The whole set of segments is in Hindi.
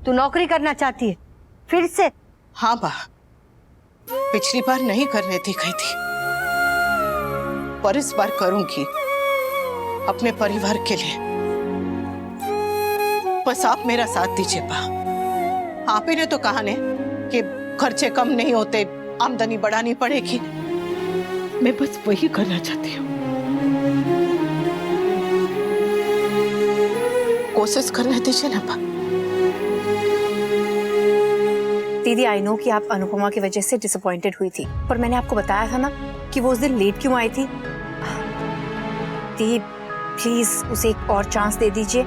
तू नौकरी करना चाहती है फिर से? हाँ बा, पिछली बार नहीं करने दी गई थी, पर इस बार करूंगी अपने परिवार के लिए। बस आप मेरा साथ दीजिए बा। आप ही ने तो कहा ने कि खर्चे कम नहीं होते, आमदनी बढ़ानी पड़ेगी। मैं बस वही करना चाहती हूँ। कोशिश करने दीजिए ना बा। दीदी आई नो कि आप अनुपमा की वजह से डिसअपॉइंटेड हुई थी, पर मैंने आपको बताया था ना कि वो उस दिन लेट क्यों आई थी। दीदी प्लीज उसे एक और चांस दे दीजिए।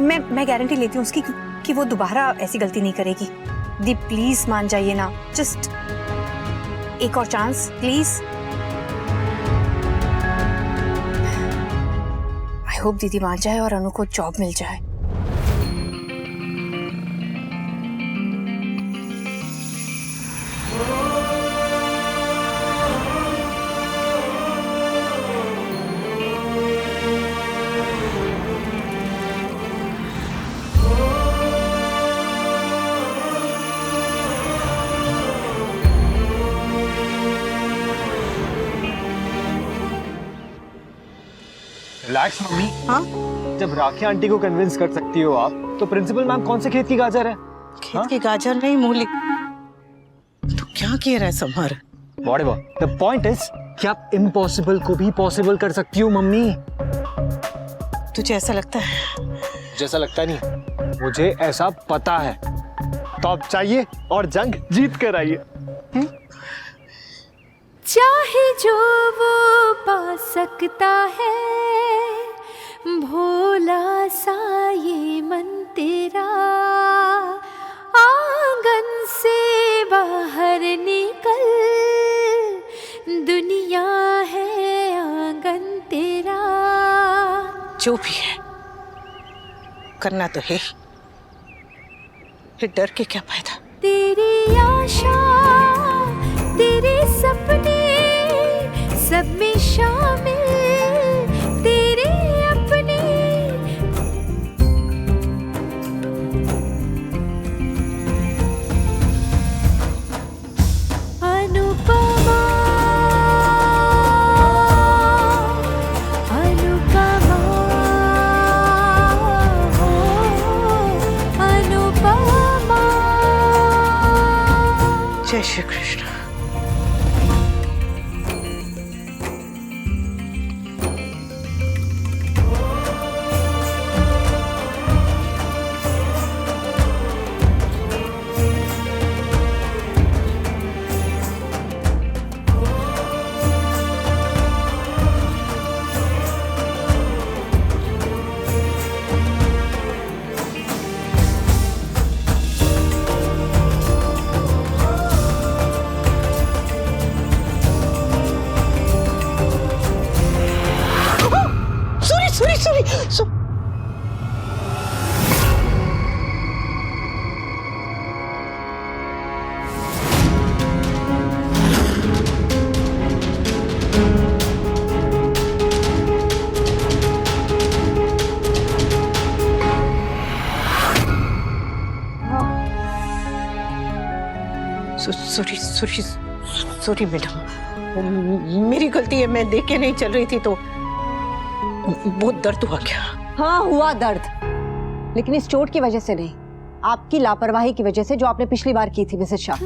मैं गारंटी लेती हूँ उसकी कि वो दोबारा ऐसी गलती नहीं करेगी। दीदी प्लीज मान जाइए ना, जस्ट एक और चांस प्लीज। आई होप दीदी मान जाए और अनु को जॉब मिल जाए। Relax mummy. हाँ, जब राखी आंटी को कन्विंस कर सकती हो आप, तो प्रिंसिपल मैम कौन से खेत की गाजर है? खेत की गाजर नहीं मूली। तो क्या कह रहा है समर? द पॉइंट इज कि आप इम्पॉसिबल को भी पॉसिबल कर सकती हो मम्मी। तुझे ऐसा लगता है? जैसा लगता नहीं, मुझे ऐसा पता है। तो आप चाहिए और जंग जीत कर आइए। चाहे जो वो पा सकता है, भोला सा ये मन तेरा, आंगन से बाहर निकल, दुनिया है आंगन तेरा। जो भी है करना तो है, फिर डर के क्या फायदा? तेरी आशा तेरे सपने सब में शामिल, तेरे अपने। अनुपमा अनुपमा अनुपमा। जय श्री कृष्ण। सॉरी मैडम, मेरी गलती है। मैं देख के नहीं चल रही थी तो बहुत दर्द हुआ। क्या? हाँ हुआ दर्द, लेकिन इस चोट की वजह से नहीं, आपकी लापरवाही की वजह से जो आपने पिछली बार की थी मिसेस शाह।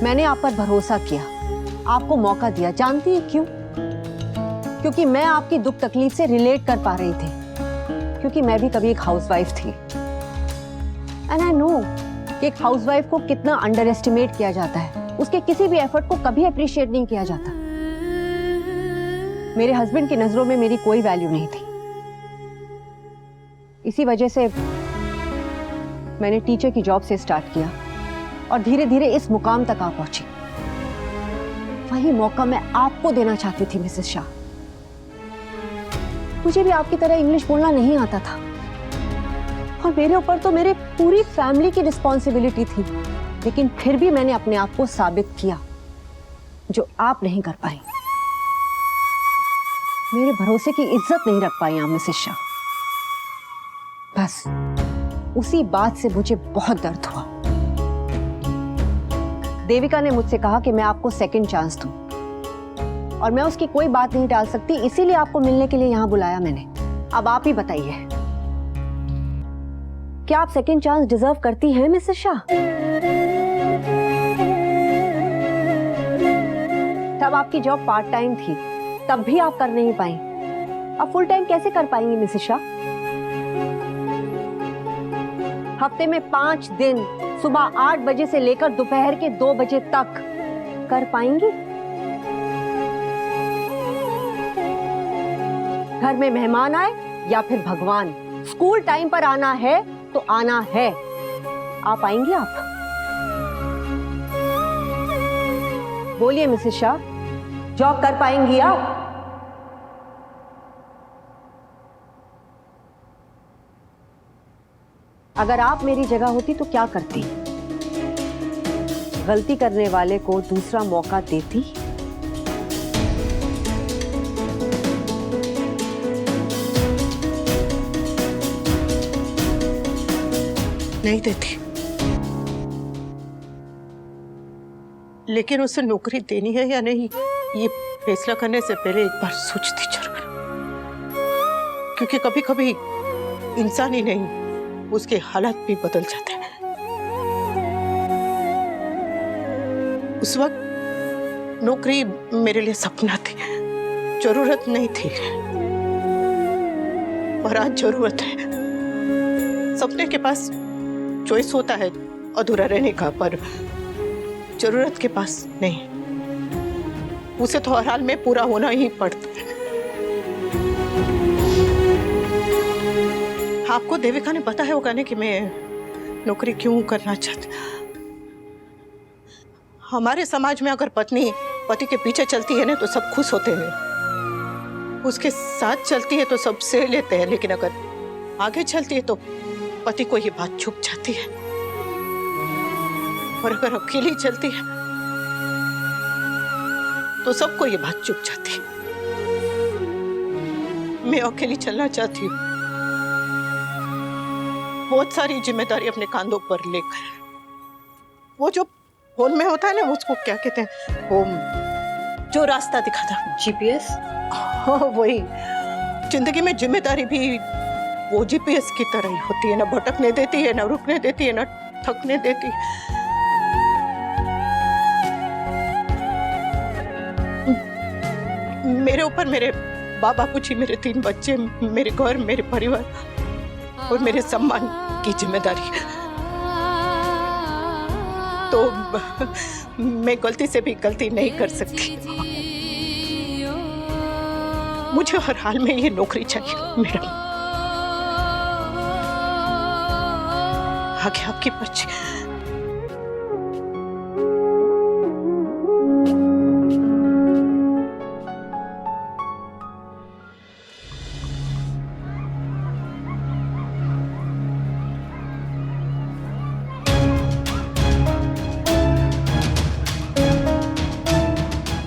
मैंने आप पर भरोसा किया, आपको मौका दिया। जानती है क्यों? क्योंकि मैं आपकी दुख तकलीफ से रिलेट कर पा रही थी, क्योंकि मैं भी कभी एक हाउसवाइफ थी। एंड आई नो कि एक हाउसवाइफ को कितना अंडर एस्टिमेट किया जाता है, उसके किसी भी एफर्ट को कभी अप्रिशिएट नहीं किया जाता। मेरे हस्बैंड की नजरों में मेरी कोई वैल्यू नहीं थी, इसी वजह से मैंने टीचर की जॉब से स्टार्ट किया और धीरे धीरे इस मुकाम तक आ पहुंची। वही मौका मैं आपको देना चाहती थी मिसेस शाह। मुझे भी आपकी तरह इंग्लिश बोलना नहीं आता था और मेरे ऊपर तो मेरे पूरी फैमिली की रिस्पॉन्सिबिलिटी थी, लेकिन फिर भी मैंने अपने आप को साबित किया, जो आप नहीं कर पाई। मेरे भरोसे की इज्जत नहीं रख पाई आप मिसेस शाह। बस उसी बात से मुझे बहुत दर्द हुआ। देविका ने मुझसे कहा कि मैं आपको सेकंड चांस दूं और मैं उसकी कोई बात नहीं टाल सकती, इसीलिए आपको मिलने के लिए यहां बुलाया मैंने। अब आप ही बताइए, क्या आप सेकंड चांस डिजर्व करती हैं मिसेस शाह? तब आपकी जॉब पार्ट टाइम थी, तब भी आप कर नहीं पाई, अब फुल टाइम कैसे कर पाएंगी मिसेस शाह? हफ्ते में 5 दिन सुबह 8 बजे से लेकर दोपहर के 2 बजे तक कर पाएंगी? घर में मेहमान आए या फिर भगवान, स्कूल टाइम पर आना है तो आना है। आ पाएंगी आप? बोलिए मिसेस शाह, जॉब कर पाएंगी आप? अगर आप मेरी जगह होती तो क्या करती? गलती करने वाले को दूसरा मौका देती? नहीं देती, लेकिन उसे नौकरी देनी है या नहीं, ये फैसला करने से पहले एक बार सोचती जरूर, क्योंकि कभी कभी इंसान ही नहीं, उसके हालात भी बदल जाते हैं। उस वक्त नौकरी मेरे लिए सपना थी, जरूरत नहीं थी, पर आज जरूरत है। सपने के पास चॉइस होता है अधूरा रहने का, पर जरूरत के पास नहीं, उसे तो हर हाल में पूरा होना ही पड़ता है। आपको देविका ने पता है होगा ना कि मैं नौकरी क्यों करना चाहती। हमारे समाज में अगर पत्नी पति के पीछे चलती है ना तो सब खुश होते हैं, उसके साथ चलती है तो सब सह लेते हैं, लेकिन अगर आगे चलती है तो पति को ये बात छुप जाती है, और अगर अकेली चलती है तो सबको ये बात छुप जाती है। मैं अकेली चलना चाहती हूँ, बहुत सारी जिम्मेदारी अपने कांधों पर लेकर। वो जो फोन में होता है ना, उसको क्या कहते हैं, वो जो रास्ता दिखाता, GPS? वही। जिंदगी में जिम्मेदारी भी वो GPS की तरह ही होती है, ना भटकने देती है, ना रुकने देती है, ना थकने देती है। मेरे ऊपर मेरे बाप बापूजी, मेरे 3 बच्चे, मेरे घर, मेरे परिवार और मेरे सम्मान की जिम्मेदारी। तो मैं गलती से भी गलती नहीं कर सकती। मुझे हर हाल में ये नौकरी चाहिए मैडम। आगे आपकी मर्जी।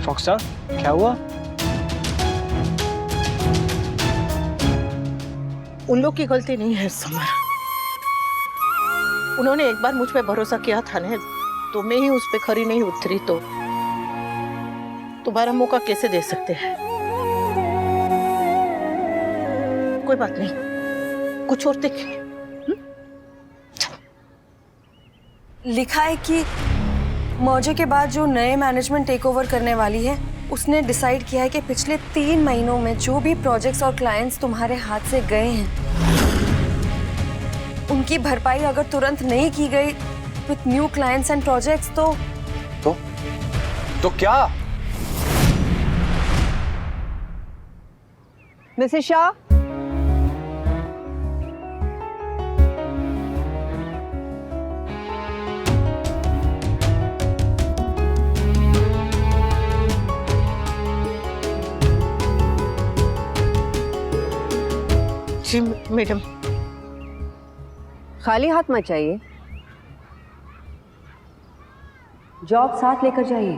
फॉक्सा, क्या हुआ? उन लोग की गलती नहीं है समर। उन्होंने एक बार मुझ पे भरोसा किया था ना, तो मैं ही उस पे खरी नहीं उतरी, तो दोबारा मौका कैसे दे सकते हैं? कोई बात नहीं, कुछ और देखेंगे। लिखा है कि मर्जर के बाद जो नए मैनेजमेंट टेक ओवर करने वाली है, उसने डिसाइड किया है कि पिछले 3 महीनों में जो भी प्रोजेक्ट्स और क्लाइंट्स तुम्हारे हाथ से गए हैं, उनकी भरपाई अगर तुरंत नहीं की गई with new clients and projects तो क्या? मिसेस शाह, जी मैडम। खाली हाथ मत जाइए, जॉब साथ लेकर जाइए।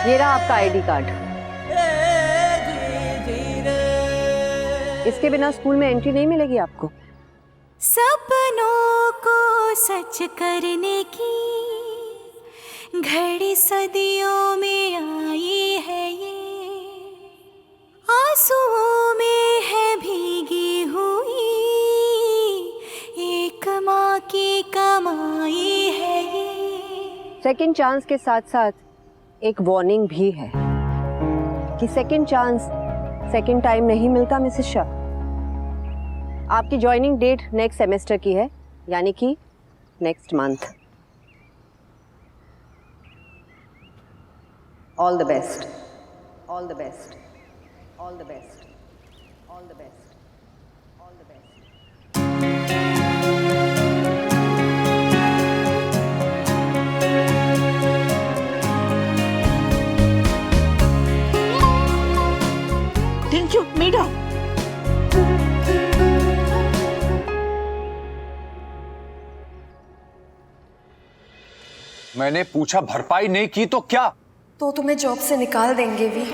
ये रहा आपका आईडी कार्ड। इसके बिना स्कूल में एंट्री नहीं मिलेगी आपको। सपनों को सच करने की घड़ी सदियों में आई है ये, आंसुओं में है भीगी हुई एक माँ की कमाई है ये। सेकंड चांस के साथ साथ एक वार्निंग भी है कि सेकंड चांस सेकंड टाइम नहीं मिलता मिसेस शाह। आपकी ज्वाइनिंग डेट नेक्स्ट सेमेस्टर की है, यानी कि next month. All the best, all the best, all the best, all the best, all the best. Thank you Meera. मैंने पूछा भरपाई नहीं की तो क्या? तो तुम्हें जॉब से निकाल देंगे भी।